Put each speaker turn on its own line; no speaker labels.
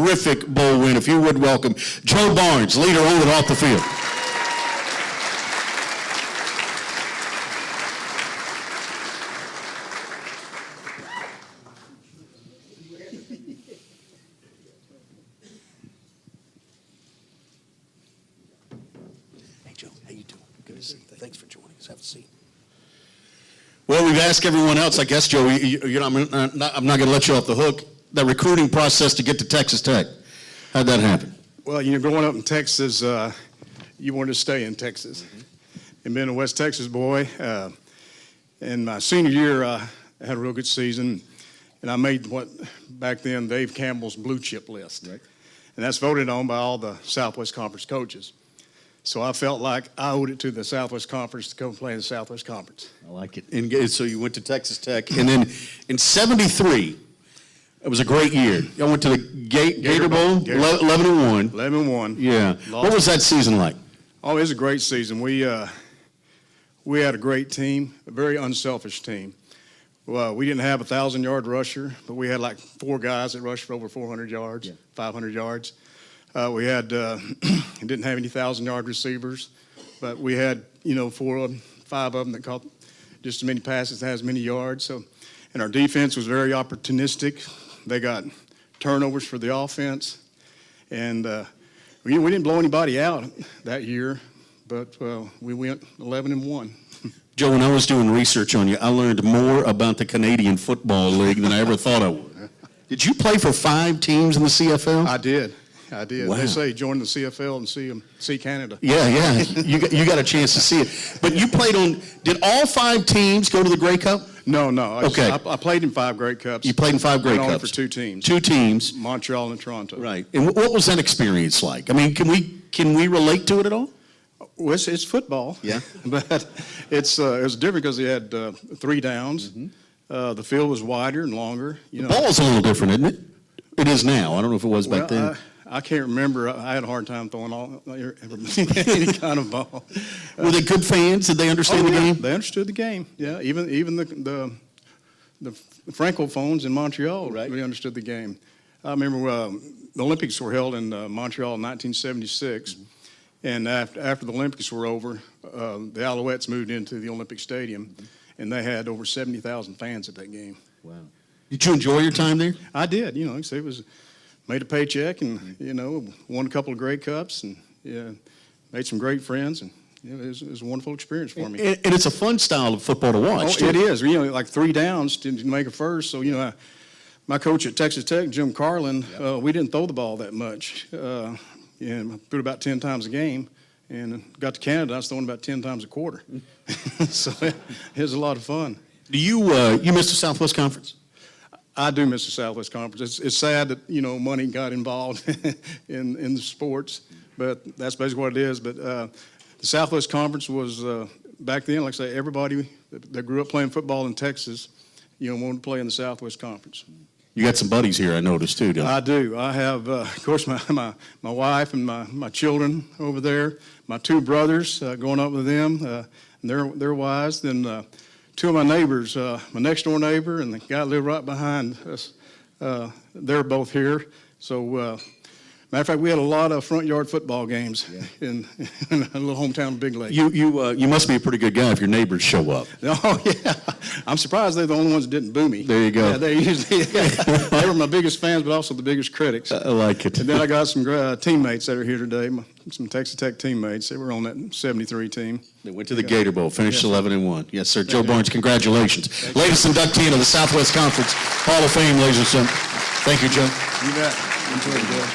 terrific bowl win. If you would welcome Joe Barnes, leader on and off the field. Hey, Joe, how you doing? Good to see you. Thanks for joining us. Have a seat. Well, we've asked everyone else, I guess, Joe, I'm not going to let you off the hook. The recruiting process to get to Texas Tech, how'd that happen?
Well, growing up in Texas, you wanted to stay in Texas. And being a West Texas boy, in my senior year, I had a real good season, and I made what back then Dave Campbell's blue chip list. Right. And that's voted on by all the Southwest Conference coaches. So I felt like I owed it to the Southwest Conference to go play in the Southwest Conference.
I like it. And so you went to Texas Tech, and then in '73, it was a great year. Y'all went to the Gator Bowl, 11-1.
11-1.
Yeah. What was that season like?
Oh, it was a great season. We had a great team, a very unselfish team. Well, we didn't have a 1,000-yard rusher, but we had like 4 guys that rushed for over 400 yards, 500 yards. We had didn't have any 1,000-yard receivers, but we had 5 of them that caught just as many passes, as many yards. So, and our defense was very opportunistic. They got turnovers for the offense, and we didn't blow anybody out that year, but we went 11-1.
Joe, when I was doing research on you, I learned more about the Canadian Football League than I ever thought I would. Did you play for 5 teams in the CFL?
I did.
Wow.
They say join the CFL and see Canada.
Yeah. You got a chance to see it. But you played on, did all 5 teams go to the Grey Cup?
No.
Okay.
I played in 5 Grey Cups.
You played in 5 Grey
only
Cups.
for 2 teams.
2 teams.
Montreal and Toronto.
Right. And what was that experience like? I mean, can we relate to it at all?
Well, it's football.
Yeah.
But it was different because they had 3 downs. Mm-hmm. The field was wider and longer.
The ball's a little different, isn't it? It is now. I don't know if it was back then.
I can't remember. I had a hard time throwing any kind of ball.
Were they good fans? Did they understand the game?
They understood the game. Yeah, even the Francophones in Montreal really understood the game. I remember the Olympics were held in Montreal in 1976, and after the Olympics were over, the Alouettes moved into the Olympic Stadium, and they had over 70,000 fans at that game.
Wow. Did you enjoy your time there?
I did. It was. Made a paycheck and, won a couple of Grey Cups and made some great friends. And it was a wonderful experience for me.
And it's a fun style of football to watch.
Oh, it is. Like 3 downs to make a first. So, my coach at Texas Tech, Jim Carlin, we didn't throw the ball that much. I threw it about 10 times a game. And got to Canada, I was throwing about 10 times a quarter. So it was a lot of fun.
Do you miss the Southwest Conference?
I do miss the Southwest Conference. It's sad that, money got involved in the sports, but that's basically what it is. But the Southwest Conference was, back then, like I say, everybody that grew up playing football in Texas, wanted to play in the Southwest Conference.
You got some buddies here, I noticed, too, don't you?
I do. I have, of course, my wife and my children over there, my 2 brothers, growing up with them, and their wives, then 2 of my neighbors, my next door neighbor and the guy that lived right behind us, they're both here. So, matter of fact, we had a lot of front yard football games in a little hometown of Big Lake.
You must be a pretty good guy if your neighbors show up.
Oh, yeah. I'm surprised they're the only ones that didn't boo me.
There you go.
Yeah, they were my biggest fans, but also the biggest critics.
I like it.
And then I got some teammates that are here today, some Texas Tech teammates. They were on that 73 team.
They went to the Gator Bowl, finished 11-1. Yes, sir. Joe Barnes, congratulations. Latest inductee of the Southwest Conference Hall of Fame, ladies and gentlemen. Thank you, Joe.
You bet. Enjoy it, Joe.